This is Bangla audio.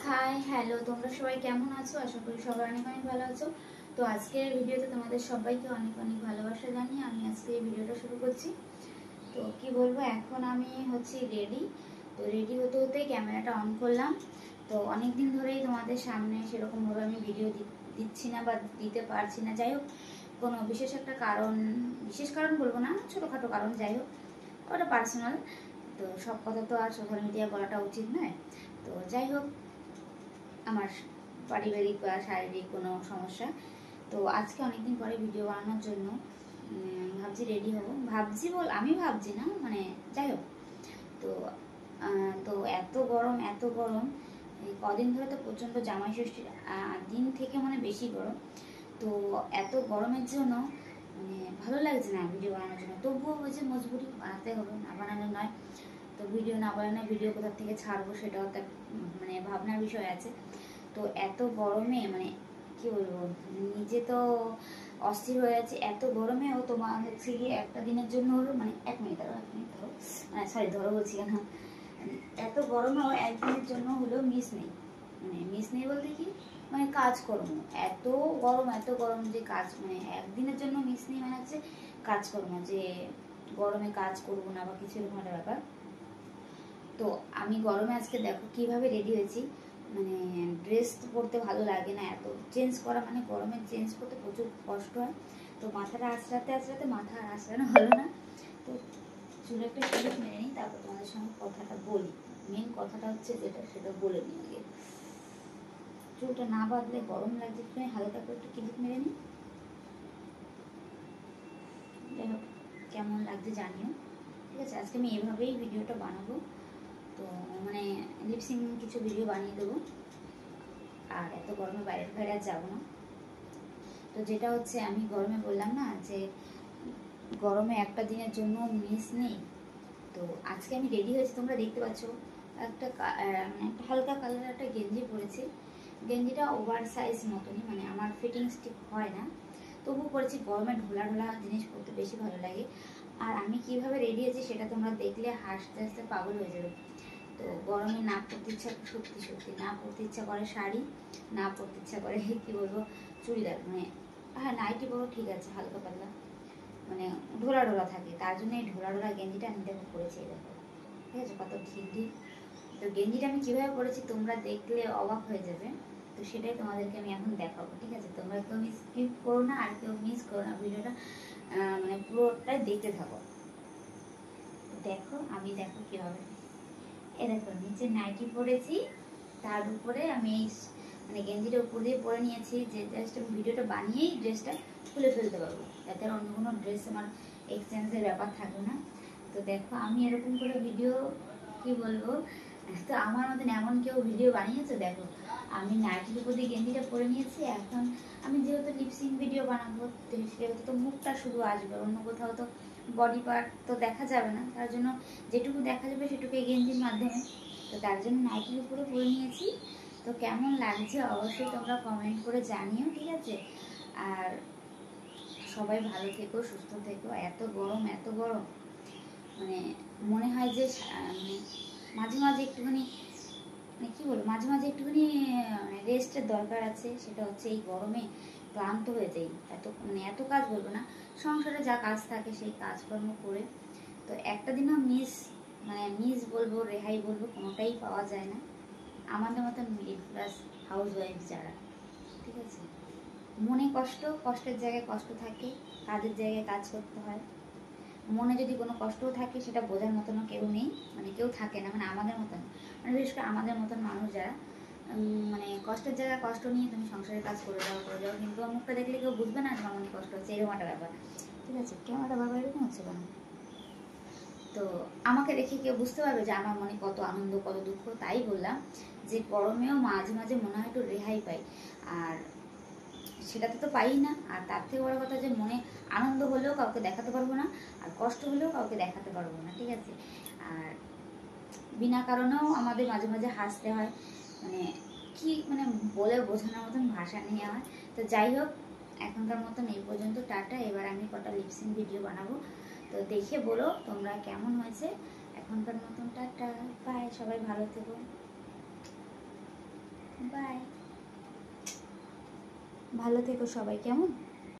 হাই হ্যালো, তোমরা সবাই কেমন আছো? আশা করি সবাই অনেক অনেক ভালো আছো। তো আজকের ভিডিওতে তোমাদের সবাইকে অনেক অনেক ভালোবাসা জানিয়ে আমি আজকে এই ভিডিওটা শুরু করছি। তো কি বলবো, এখন আমি হচ্ছে রেডি। তো রেডি হতে হতে ক্যামেরাটা অন করলাম। তো অনেক দিন ধরেই তোমাদের সামনে সেরকমভাবে আমি ভিডিও দিচ্ছি না বা দিতে পারছি না। যাই হোক, কোনো বিশেষ একটা কারণ, বিশেষ কারণ বলবো না, ছোটোখাটো কারণ, যাই হোক ওটা পার্সোনাল। তো সব কথা তো আর সোশ্যাল মিডিয়ায় বলাটা উচিত নয়। তো যাই হোক, আমার পারিবারিক বা শারীরিক কোনো সমস্যা। তো আজকে অনেকদিন পরে ভিডিও বানানোর জন্য ভাবছি রেডি হব। আমি ভাবছি না, মানে যাই হোক। তো তো এত গরম এত গরম, এই কদিন ধরে তো প্রচণ্ড জামাই ষষ্ঠীর দিন থেকে মানে বেশি গরম। তো এত গরমের জন্য মানে ভালো লাগছে না ভিডিও বানানোর জন্য। তবুও হয়েছে মজবুরি, বানাতে হবে, না বানানো নয়। তো ভিডিও না বানানো, ভিডিও কোথা থেকে ছাড়বো সেটাও একটা মানে ভাবনার বিষয় আছে। তো এত গরমে মানে কি বলবো, নিজে তো অস্থির হয়ে যাচ্ছে। এত গরমেও তোমার হচ্ছে গিয়ে একটা দিনের জন্য হলো, মানে 1 মিনিট ধরো, 1 মিনিট ধরো, সরি ধরো বলছি কেন, এত গরমেও একদিনের জন্য হলেও মিস নেই। মানে মিস নেই বলতে কি, মানে কাজকর্ম এত গরম যে কাজ, মানে একদিনের জন্য মিস নেই, মানে হচ্ছে কাজকর্ম, যে গরমে কাজ করবো না বা কিছু এরকম একটা ব্যাপার। তো আমি গরমে আজকে দেখো কিভাবে রেডি হয়েছি। মানে ড্রেস পরতে ভালো লাগে না, এত চেঞ্জ করা, মানে গরমে চেঞ্জ করতে প্রচুর কষ্ট হয়। তো মাথাটা আঁচড়াতে আঁচড়াতে মাথা আর আঁচড়ানো হলো না। তো চুলে একটা ক্লিপ মেরে নিই, তারপর তোমাদের সঙ্গে কথাটা বলি। মেন কথাটা হচ্ছে যেটা, সেটা বলে নিই আগে। চুলটা না বাঁধলে গরম লাগছে, একটু হালকা করে একটু ক্লিপ মেরে নিই। যাই হোক, কেমন লাগছে জানিও, ঠিক আছে? আজকে আমি এভাবেই ভিডিওটা বানাবো। তো মানে লিপসিং কিছু ভিডিও বানিয়ে দেবো, আর এত গরমে বাইরে বাইরে আর যাবো না। তো যেটা হচ্ছে, আমি গরমে বললাম না যে গরমে একটা দিনের জন্য মিস নেই। তো আজকে আমি রেডি হয়েছি, তোমরা দেখতে পাচ্ছ। একটা একটা হালকা কালারের একটা গেঞ্জি পরেছি। গেঞ্জিটা ওভার সাইজ মতনই, মানে আমার ফিটিংস ঠিক হয় না, তবু পরেছি। গরমে ঢোলা ঢোলা জিনিস পরতে বেশি ভালো লাগে। আর আমি কিভাবে রেডি হয়েছি সেটা তোমরা দেখলে হাসতে হাসতে পাগল হয়ে যাবে। তো গরমে না পরতে ইচ্ছা, সত্যি সত্যি না পরতে ইচ্ছা করে শাড়ি, না পরতে ইচ্ছা করে কি বলবো চুড়িদার, মানে হ্যাঁ নাইটি পরো ঠিক আছে, হালকা পাতলা, মানে ঢোলা ঢোলা থাকে। তার জন্য এই ঢোলা ঢোলা গেঞ্জিটা আমি দেখো পরেছি, দেখো ঠিক আছে, কত ঢিল ঢিল। তো গেঞ্জিটা আমি কীভাবে পরেছি তোমরা দেখলে অবাক হয়ে যাবে। তো সেটাই তোমাদেরকে আমি এখন দেখাবো, ঠিক আছে? তোমরা কেউ স্কিপ করো না, আর কেউ মিস করো না ভিডিওটা, মানে পুরোটাই দেখতে থাকো। দেখো আমি, দেখো কীভাবে, এ দেখো নিচে নাইটি পরেছি, তার উপরে আমি মানে গেঞ্জিটা উপর দিয়ে পরে নিয়েছি, যে জাস্ট আমি ভিডিওটা বানিয়েই ড্রেসটা খুলে ফেলতে পারবো, যাতে আর অন্য কোনো ড্রেস আমার এক্সচেঞ্জের ব্যাপার থাকবে না। তো দেখো আমি এরকম করে ভিডিও, কি বলবো, তো আমার মতন এমন কেউ ভিডিও বানিয়েছে দেখো। আমি নাইটির উপর দিয়ে গেঞ্জিটা পরে নিয়েছি। এখন আমি যেহেতু লিপসিং ভিডিও বানাবো, সেহেতু তো মুখটা শুধু আসবে, অন্য কোথাও তো বডি পার্ট তো দেখা যাবে না। তার জন্য যেটুকু দেখা যাবে সেটুকু এই গেঞ্জির মাধ্যমে। তো তার জন্য নাইটির উপরে পরে নিয়েছি। তো কেমন লাগছে অবশ্যই তোমরা কমেন্ট করে জানিও, ঠিক আছে? আর সবাই ভালো থেকো, সুস্থ থেকো। এত গরম এত গরম, মানে মনে হয় যে মানে মাঝে মাঝে একটুখানি, মানে কী বলবো, মাঝে মাঝে একটুখানি মানে রেস্টের দরকার আছে। সেটা হচ্ছে এই গরমে ক্লান্ত হয়ে যাই। মানে এত কাজ বলবো না, সংসারে যা কাজ থাকে সেই কাজকর্ম করে তো একটা দিনও মিস বলবো, রেহাই বলবো, কোনোটাই পাওয়া যায় না আমাদের মতন মিডিল ক্লাস হাউস ওয়াইফ যারা, ঠিক আছে? মনে কষ্ট, কষ্টের জায়গায় কষ্ট থাকে, কাজের জায়গায় কাজ করতে হয়। মনে যদি কোনো কষ্টও থাকে সেটা বোঝার মতনও কেউ নেই, মানে কেউ থাকে না, মানে আমাদের মতন, মানে বিশেষ করে আমাদের মতন মানুষ যারা, মানে কষ্টের জায়গায় কষ্ট নিয়ে তুমি সংসারের কাজ করে যাও, কিন্তু মুখটা দেখলে কেউ বুঝবে না তোমার মনে কষ্ট হচ্ছে, এরকম একটা ব্যাপার, ঠিক আছে? কেমন একটা ব্যাপার এরকম হচ্ছে কেন? তো আমাকে দেখে কেউ বুঝতে পারবে যে আমার মনে কত আনন্দ কত দুঃখ। তাই বললাম যে গরমেও মাঝে মাঝে মনে হয় একটু রেহাই পাই, আর সেটাতে তো পাই না। আর তার থেকে বড় কথা যে মনে আনন্দ হলেও কাউকে দেখাতে পারবো না, আর কষ্ট হলেও কাউকে দেখাতে পারবো না, ঠিক আছে? আর বিনা কারণেও আমাদের মাঝে মাঝে হাসতে হয়, মানে কি, মানে বলে বোঝানোর মতন ভাষা নেই আমার। তো যাই হোক, এখনকার মতন এই পর্যন্ত, টাটা। এবার আমি কটা লিপসিং ভিডিও বানাবো, তো দেখে বলো তোমরা কেমন হয়েছে। এখনকার মতন টাটা, বাই, সবাই ভালো থেকো। ভালো থেকো সবাই, কেমন?